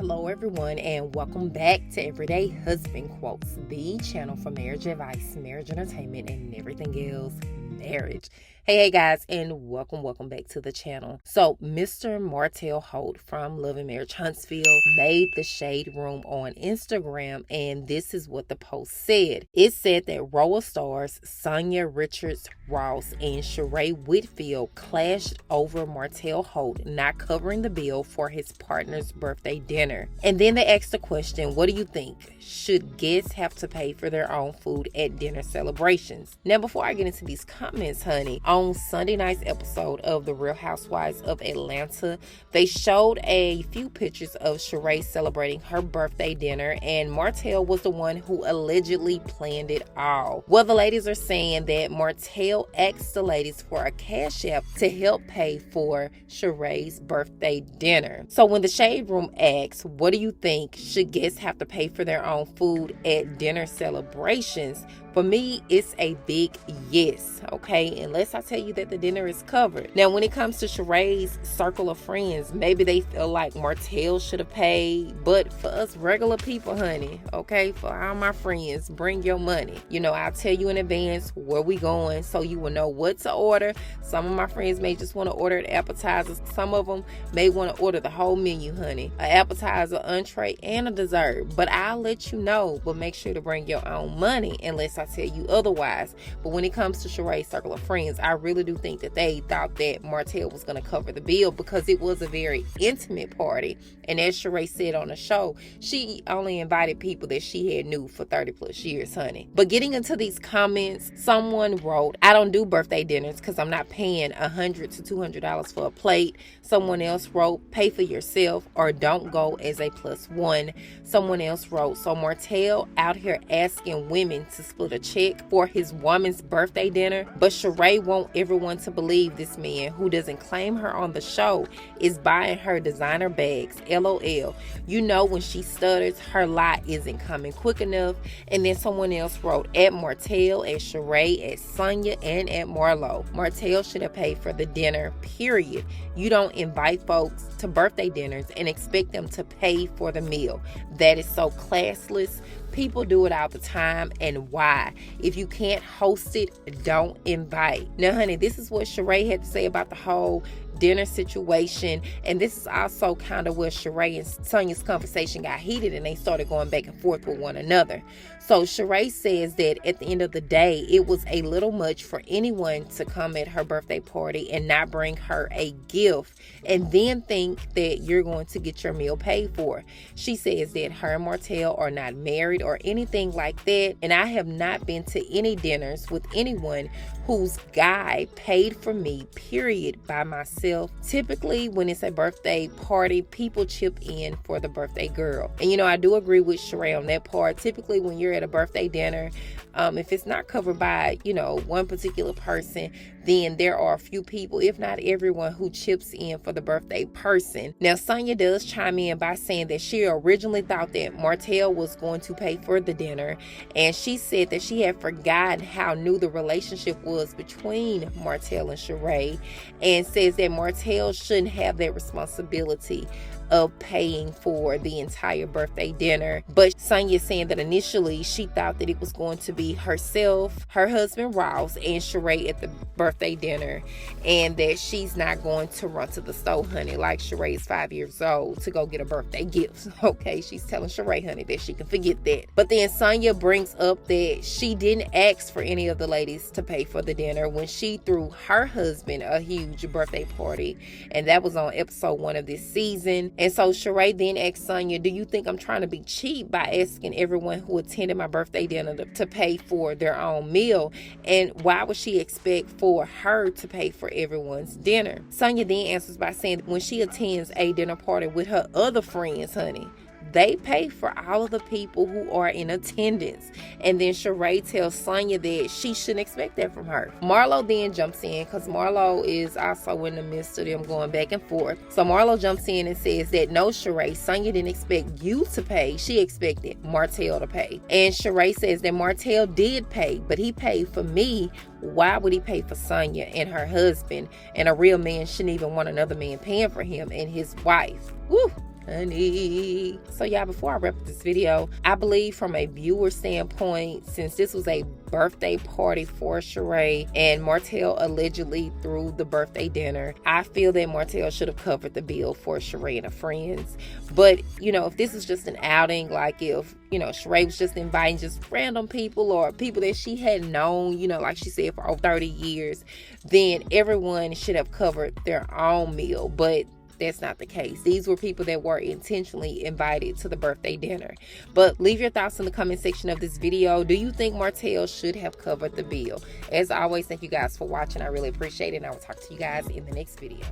Hello everyone, and welcome back to Everyday Husband Quotes, the channel for marriage advice, marriage entertainment, and everything else marriage. Hey guys, and welcome back to the channel. So Mr. Martell Holt from Love and Marriage Huntsville made the shade room on Instagram, and this is what the post said. It said that RHOA stars Sanya Richards-Ross and Sheree Whitfield clashed over Martell Holt not covering the bill for his partner's birthday dinner. And then they asked the question, what do you think? Should guests have to pay for their own food at dinner celebrations? Now, before I get into these comments, honey, on Sunday night's episode of The Real Housewives of Atlanta, they showed a few pictures of Sheree celebrating her birthday dinner, and Martell was the one who allegedly planned it all. Well, the ladies are saying that Martell asked the ladies for a cash app to help pay for Sheree's birthday dinner. So when the Shade Room asks, what do you think? Should guests have to pay for their own food at dinner celebrations? For me, it's a big yes, okay? Unless I tell you that the dinner is covered. Now, when it comes to Sheree's circle of friends, maybe they feel like Martell should have paid. But for us regular people, honey, okay, for all my friends, bring your money. You know, I'll tell you in advance where we going so you will know what to order. Some of my friends may just want to order an appetizer. Some of them may want to order the whole menu, honey. An appetizer, entree, and a dessert. But I'll let you know. But make sure to bring your own money unless I tell you otherwise. But when it comes to Sheree's circle of friends, I really do think that they thought that Martell was going to cover the bill because it was a very intimate party. And as Sheree said on the show, she only invited people that she had knew for 30 plus years, honey. But getting into these comments, someone wrote, I don't do birthday dinners because I'm not paying $100 to $200 for a plate. Someone else wrote, pay for yourself or don't go as a +1. Someone else wrote, so Martell out here asking women to split a check for his woman's birthday dinner, but Sheree want everyone to believe this man who doesn't claim her on the show is buying her designer bags. LOL. You know, when she stutters, her lot isn't coming quick enough. And then someone else wrote, at Martell, at Sheree, at Sonya, and at Marlo. Martell should have paid for the dinner, period. You don't invite folks to birthday dinners and expect them to pay for the meal. That is so classless. People do it all the time, and why? If you can't host it, don't invite. Now, honey, this is what Sheree had to say about the whole dinner situation, and this is also kind of where Sheree and Sonya's conversation got heated and they started going back and forth with one another. So Sheree says that at the end of the day, it was a little much for anyone to come at her birthday party and not bring her a gift and then think that you're going to get your meal paid for. She says that her and Martell are not married or anything like that, and I have not been to any dinners with anyone whose guy paid for me, period, by myself. Typically, when it's a birthday party, people chip in for the birthday girl. And you know, I do agree with Sheree on that part. Typically, when you're at a birthday dinner, if it's not covered by, you know, one particular person, then there are a few people, if not everyone, who chips in for the birthday person. Now, Sonya does chime in by saying that she originally thought that Martell was going to pay for the dinner, and she said that she had forgotten how new the relationship was between Martell and Sheree, and says that Martell shouldn't have that responsibility of paying for the entire birthday dinner. But Sonya saying that initially she thought that it was going to be herself, her husband Ross, and Sheree at the birthday dinner, and that she's not going to run to the store, honey, like Sheree is 5 years old to go get a birthday gift. Okay, she's telling Sheree, honey, that she can forget that. But then Sonya brings up that she didn't ask for any of the ladies to pay for the dinner when she threw her husband a huge birthday party, and that was on episode 1 of this season. And so Sheree then asked Sonya, do you think I'm trying to be cheap by asking everyone who attended my birthday dinner to pay for their own meal? And why would she expect for her to pay for everyone's dinner? Sonya then answers by saying when she attends a dinner party with her other friends, honey, they pay for all of the people who are in attendance. And then Sheree tells Sonya that she shouldn't expect that from her. Marlo then jumps in because Marlo is also in the midst of them going back and forth. So Marlo jumps in and says that no, Sheree, Sonya didn't expect you to pay. She expected Martell to pay. And Sheree says that Martell did pay, but he paid for me. Why would he pay for Sonya and her husband? And a real man shouldn't even want another man paying for him and his wife. Woo! honey. So y'all, before I wrap up this video, I believe from a viewer standpoint, since this was a birthday party for Sheree and Martell allegedly threw the birthday dinner, I feel that Martell should have covered the bill for Sheree and her friends. But if this is just an outing, like if Sheree was just inviting just random people or people that she had known, like she said, for over 30 years, then everyone should have covered their own meal. But that's not the case. These were people that were intentionally invited to the birthday dinner. But leave your thoughts in the comment section of this video. Do you think Martell should have covered the bill? As always, thank you guys for watching. I really appreciate it, and I will talk to you guys in the next video.